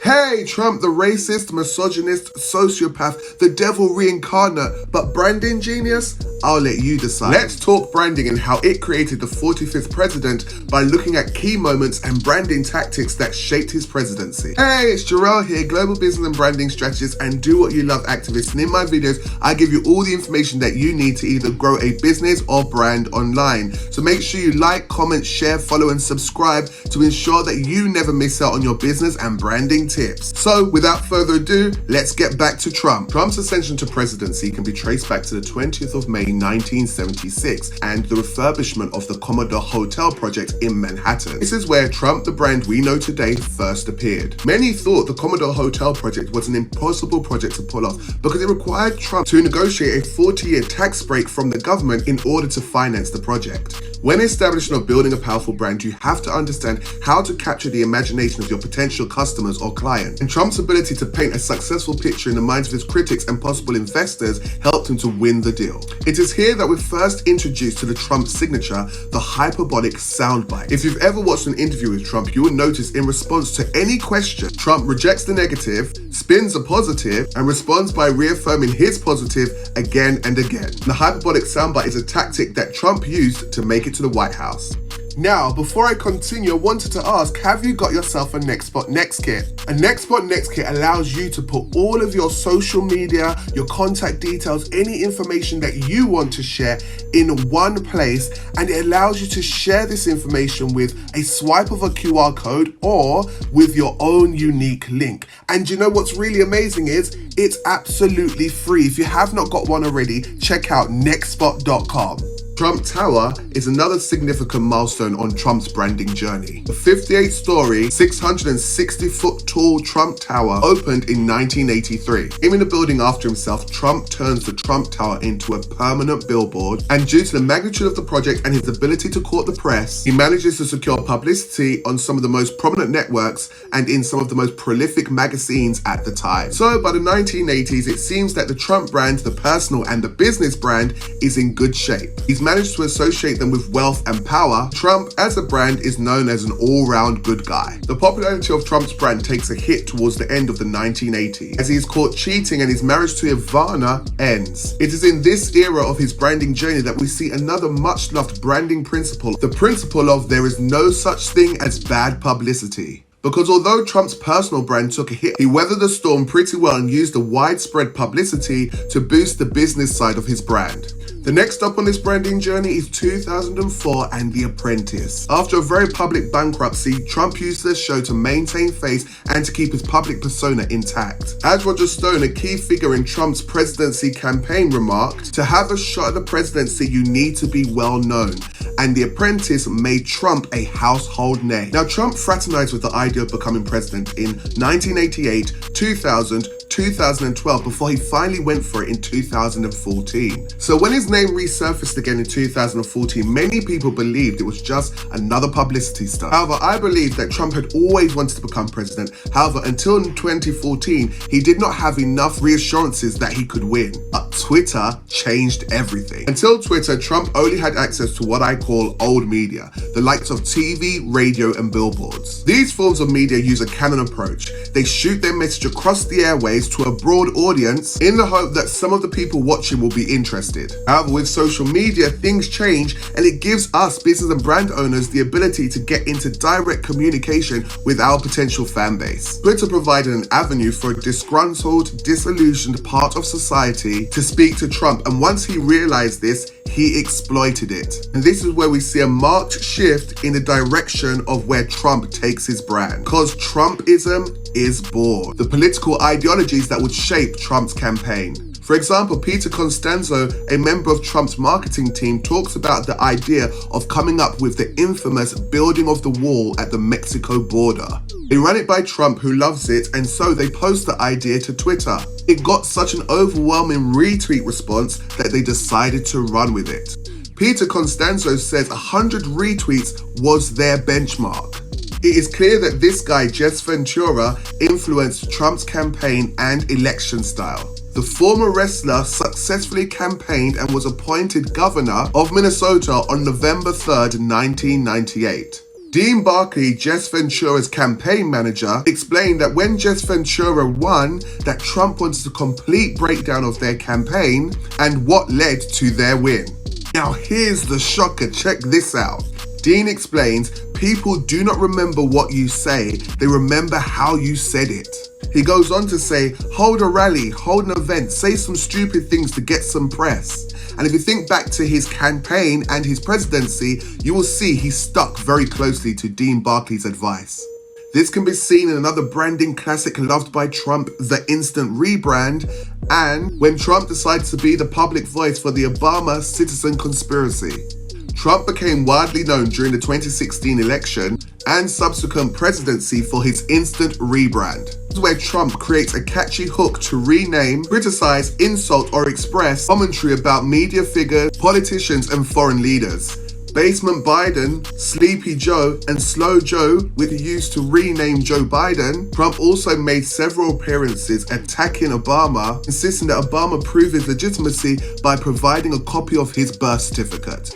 Hey, Trump, the racist, misogynist, sociopath, the devil reincarnate, but branding genius? I'll let you decide. Let's talk branding and how it created the 45th president by looking at key moments and branding tactics that shaped his presidency. Hey, it's Jor'EL here, global business and branding strategist and do what you love activist. And in my videos, I give you all the information that you need to either grow a business or brand online. So make sure you like, comment, share, follow, and subscribe to ensure that you never miss out on your business and branding tips. So without further ado, let's get back to Trump. Trump's ascension to presidency can be traced back to the 20th of May 1976 and the refurbishment of the Commodore Hotel project in Manhattan. This is where Trump, the brand we know today, first appeared. Many thought the Commodore Hotel project was an impossible project to pull off because it required Trump to negotiate a 40-year tax break from the government in order to finance the project. When establishing or building a powerful brand, you have to understand how to capture the imagination of your potential customers or clients. And Trump's ability to paint a successful picture in the minds of his critics and possible investors helped him to win the deal. It is here that we're first introduced to the Trump signature, the hyperbolic soundbite. If you've ever watched an interview with Trump, you will notice in response to any question, Trump rejects the negative, spins a positive, and responds by reaffirming his positive again and again. The hyperbolic soundbite is a tactic that Trump used to make it to the White House. Now, before I continue, I wanted to ask, have you got yourself a NextBot Next Kit? A NextBot Next Kit allows you to put all of your social media, your contact details, any information that you want to share in one place, and it allows you to share this information with a swipe of a QR code or with your own unique link. And you know what's really amazing is it's absolutely free. If you have not got one already, check out nextbot.com. Trump Tower is another significant milestone on Trump's branding journey. The 58-story, 660-foot tall Trump Tower opened in 1983. Naming the building after himself, Trump turns the Trump Tower into a permanent billboard, and due to the magnitude of the project and his ability to court the press, he manages to secure publicity on some of the most prominent networks and in some of the most prolific magazines at the time. So by the 1980s, it seems that the Trump brand, the personal and the business brand, is in good shape. He's managed to associate them with wealth and power. Trump as a brand is known as an all-round good guy. The popularity of Trump's brand takes a hit towards the end of the 1980s as he is caught cheating and his marriage to Ivana ends. It is in this era of his branding journey that we see another much-loved branding principle, the principle of there is no such thing as bad publicity. Because although Trump's personal brand took a hit, he weathered the storm pretty well and used the widespread publicity to boost the business side of his brand. The next stop on this branding journey is 2004 and The Apprentice. After a very public bankruptcy, Trump used this show to maintain face and to keep his public persona intact. As Roger Stone, a key figure in Trump's presidency campaign, remarked, "To have a shot at the presidency, you need to be well known." And The Apprentice made Trump a household name. Now, Trump fraternized with the idea of becoming president in 1988, 2000, 2012 before he finally went for it in 2014. So when his name resurfaced again in 2014, many people believed it was just another publicity stunt. However, I believe that Trump had always wanted to become president. However, until 2014, he did not have enough reassurances that he could win. But Twitter changed everything. Until Twitter, Trump only had access to what I call old media, the likes of TV, radio, and billboards. These forms of media use a canon approach. They shoot their message across the airways to a broad audience in the hope that some of the people watching will be interested. However, with social media, things change and it gives us business and brand owners the ability to get into direct communication with our potential fan base. Twitter provided an avenue for a disgruntled, disillusioned part of society to speak to Trump, and once he realized this, he exploited it. And this is where we see a marked shift in the direction of where Trump takes his brand. Because Trumpism is born. The political ideologies that would shape Trump's campaign. For example, Peter Costanzo, a member of Trump's marketing team, talks about the idea of coming up with the infamous building of the wall at the Mexico border. They run it by Trump, who loves it, and so they post the idea to Twitter. It got such an overwhelming retweet response that they decided to run with it. Peter Costanzo says 100 retweets was their benchmark. It is clear that this guy, Jess Ventura, influenced Trump's campaign and election style. The former wrestler successfully campaigned and was appointed governor of Minnesota on November 3rd, 1998. Dean Barkley, Jess Ventura's campaign manager, explained that when Jess Ventura won, that Trump wanted a complete breakdown of their campaign and what led to their win. Now here's the shocker, check this out. Dean explains, people do not remember what you say, they remember how you said it. He goes on to say, hold a rally, hold an event, say some stupid things to get some press. And if you think back to his campaign and his presidency, you will see he stuck very closely to Dean Barkley's advice. This can be seen in another branding classic loved by Trump, the instant rebrand, and when Trump decided to be the public voice for the Obama citizen conspiracy. Trump became widely known during the 2016 election and subsequent presidency for his instant rebrand. This is where Trump creates a catchy hook to rename, criticize, insult, or express commentary about media figures, politicians, and foreign leaders. Basement Biden, Sleepy Joe, and Slow Joe, which he used to rename Joe Biden. Trump also made several appearances attacking Obama, insisting that Obama prove his legitimacy by providing a copy of his birth certificate.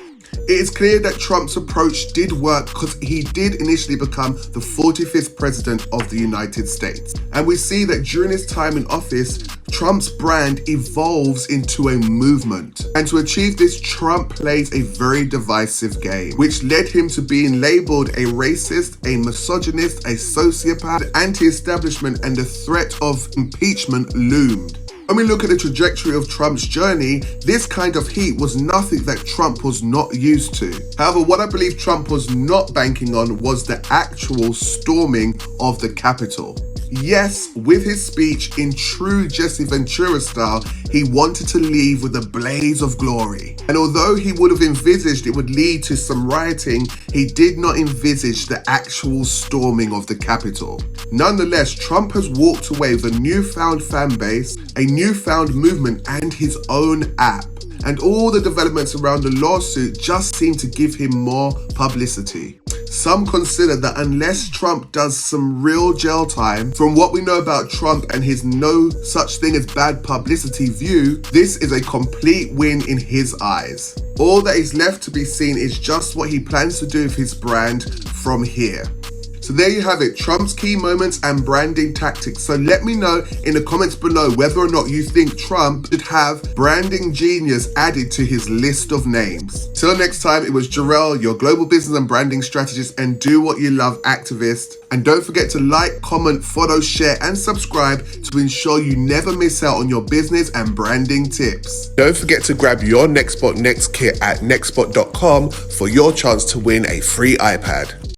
It is clear that Trump's approach did work because he did initially become the 45th president of the United States. And we see that during his time in office, Trump's brand evolves into a movement. And to achieve this, Trump plays a very divisive game, which led him to being labeled a racist, a misogynist, a sociopath, anti-establishment, and the threat of impeachment loomed. When we look at the trajectory of Trump's journey, this kind of heat was nothing that Trump was not used to. However, what I believe Trump was not banking on was the actual storming of the Capitol. Yes, with his speech in true Jesse Ventura style, he wanted to leave with a blaze of glory. And although he would have envisaged it would lead to some rioting, he did not envisage the actual storming of the Capitol. Nonetheless, Trump has walked away with a newfound fan base, a newfound movement, and his own app. And all the developments around the lawsuit just seem to give him more publicity. Some consider that unless Trump does some real jail time, from what we know about Trump and his no such thing as bad publicity view, this is a complete win in his eyes. All that is left to be seen is just what he plans to do with his brand from here. So there you have it, Trump's key moments and branding tactics. So let me know in the comments below whether or not you think Trump should have branding genius added to his list of names. Till next time, it was Jor'EL, your global business and branding strategist and do what you love activist. And don't forget to like, comment, follow, share, and subscribe to ensure you never miss out on your business and branding tips. Don't forget to grab your NextBot Next kit at nextbot.com for your chance to win a free iPad.